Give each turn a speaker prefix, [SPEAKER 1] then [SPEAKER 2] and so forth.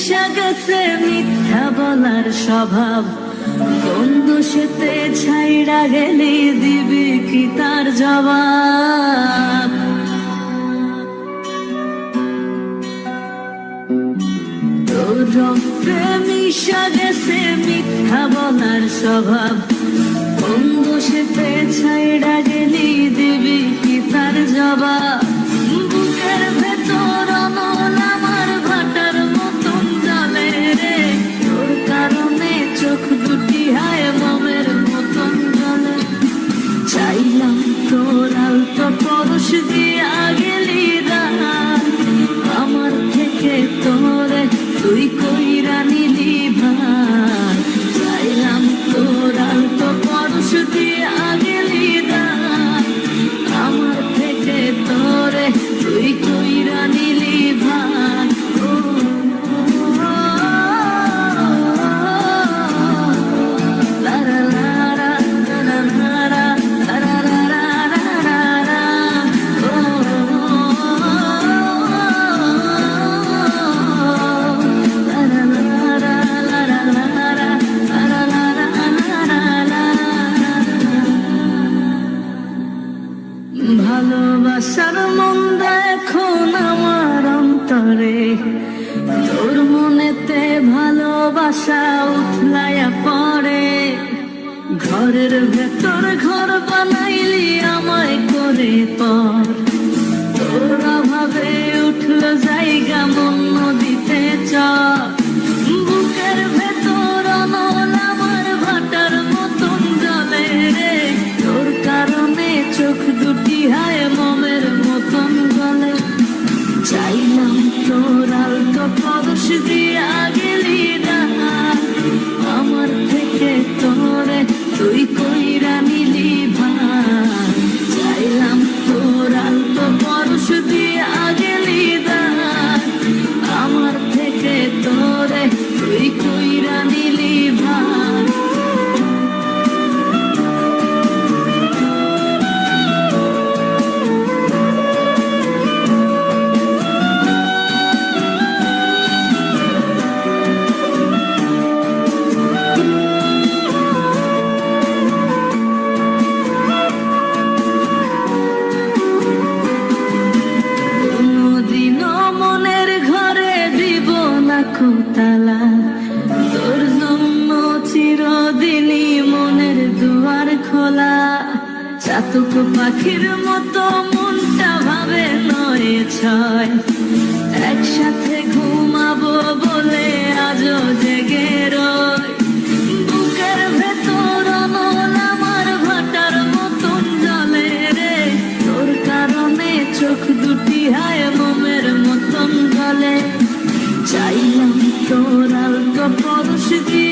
[SPEAKER 1] মিশা গেছে মিথ্যা বলার স্বভাব, কোন দোষেতে ছাইড়া গেলি দিবি কি তার জবাব। তোর রক্তে মিশা গেছে মিথ্যা বলার স্বভাব, কোন দোষেতে ছাইড়া গেলি দিবি কি তার জবাব। বুকের ভেতর অনল আমার ভাটার মতন জ্বলে রে, তোর কারণে চোখ দুটি হায় মমের মতন জ্বলে। চাইলাম তোর আলতো পরশ দিয়া গেলি দান, আমার থেকে তোরে তুই কইরা নিলি ভার। চাইলাম তোর আলতো পরশ দিয়া গেলি দান, আমার থেকে তোরে তুই কইরা নিলি ভার। ভালোবাসার মন্দ এখন আমার অন্তরে, তোর মনেতে ভালোবাসা উথলাইয়া পড়ে। ঘরের ভেতর ঘর বানাইলি আমায় করে পর, তোর অভাবে উঠল জায়গা মন নদীতে চর। বুকের ভেতর অনল আমার ভাটার মতন জ্বলে রে, তোর কারণে চোখ দুটি হায় মমের মতন গলে। চাইলাম তোর আলতো পরশ দিয়া গেলি দান, আমার থেকে তোরে তুই কইরা নিলি ভার। চাইলাম তোর আলতো পরশ দিয়া গেলি দান, আমার থেকে তোরে তুই কইরা নিলি ভার। তালা তোর জন্য চিরদিনই মনের দুয়ার খোলা। চাতক পাখির মতো মনটা ভাবে নয় ছয়, একসাথে ঘুমাবো বলে আজও জেগে রয়। বুকের ভেতর অনল আমার ভাটার মতন জ্বলে রে, তোর কারণে চোখ দুটি হায় মমের মতন গলে। চাইলাম তোর আলতো পরশ দিয়ে